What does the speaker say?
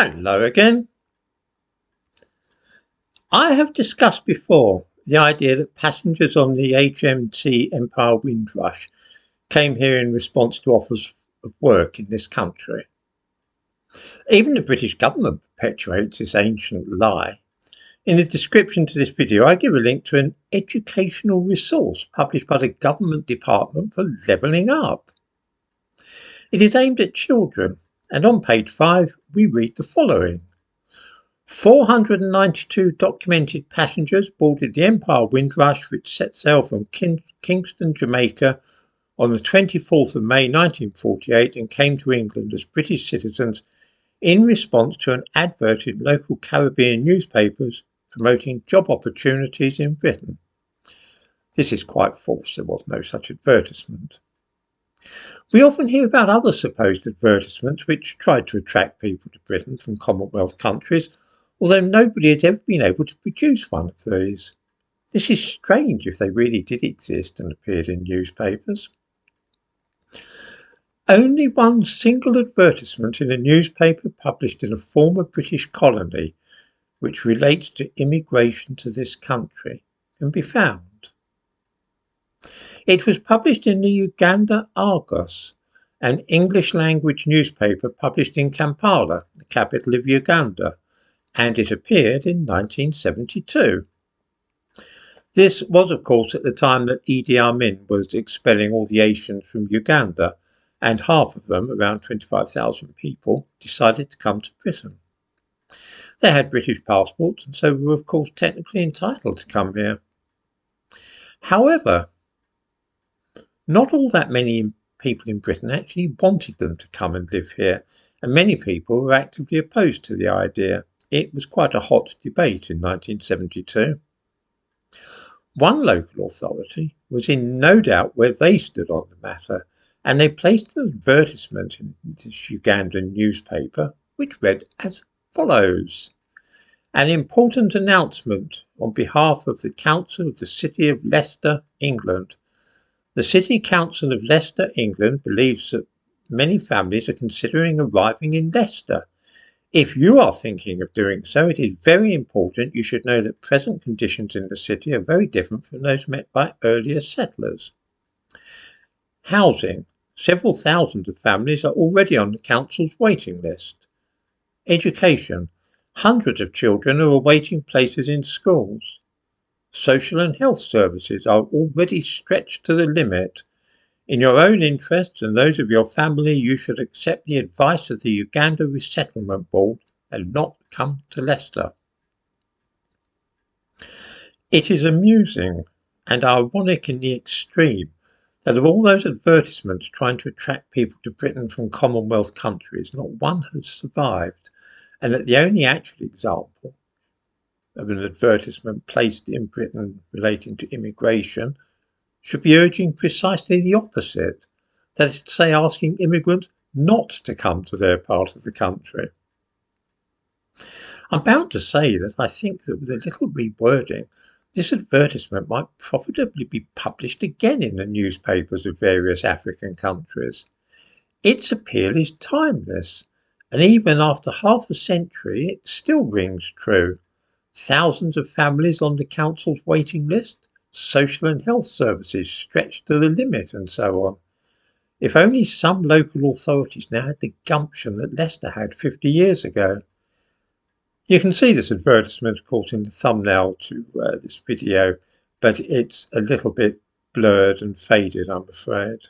Hello again. I have discussed before the idea that passengers on the HMT Empire Windrush came here in response to offers of work in this country. Even the British government perpetuates this ancient lie. In the description to this video, I give a link to an educational resource published by the Government Department for Levelling Up. It is aimed at children, and on page 5 we read the following. 492 documented passengers boarded the Empire Windrush, which set sail from Kingston, Jamaica on the 24th of May 1948 and came to England as British citizens in response to an advert in local Caribbean newspapers promoting job opportunities in Britain. This is quite false. There was no such advertisement. We often hear about other supposed advertisements which tried to attract people to Britain from Commonwealth countries, although nobody has ever been able to produce one of these. This is strange if they really did exist and appeared in newspapers. Only one single advertisement in a newspaper published in a former British colony which relates to immigration to this country can be found. It was published in the Uganda Argus, an English-language newspaper published in Kampala, the capital of Uganda, and it appeared in 1972. This was, of course, at the time that Idi Amin was expelling all the Asians from Uganda, and half of them, around 25,000 people, decided to come to Britain. They had British passports and so were, of course, technically entitled to come here. However, not all that many people in Britain actually wanted them to come and live here, and many people were actively opposed to the idea. It was quite a hot debate in 1972. One local authority was in no doubt where they stood on the matter, and they placed an advertisement in this Ugandan newspaper which read as follows. An important announcement on behalf of the Council of the City of Leicester, England. The City Council of Leicester, England believes that many families are considering arriving in Leicester. If you are thinking of doing so, it is very important you should know that present conditions in the city are very different from those met by earlier settlers. Housing. Several thousands of families are already on the council's waiting list. Education. Hundreds of children are awaiting places in schools. Social and health services are already stretched to the limit. In your own interests and those of your family, you should accept the advice of the Uganda Resettlement Board and not come to Leicester. It is amusing and ironic in the extreme that of all those advertisements trying to attract people to Britain from Commonwealth countries, not one has survived, and that the only actual example of an advertisement placed in Britain relating to immigration should be urging precisely the opposite, that is to say, asking immigrants not to come to their part of the country. I'm bound to say that I think that with a little rewording, this advertisement might profitably be published again in the newspapers of various African countries. Its appeal is timeless, and even after half a century it still rings true. Thousands of families on the council's waiting list, social and health services stretched to the limit, and so on. If only some local authorities now had the gumption that Leicester had 50 years ago. You can see this advertisement, of course, in the thumbnail to this video, but it's a little bit blurred and faded, I'm afraid.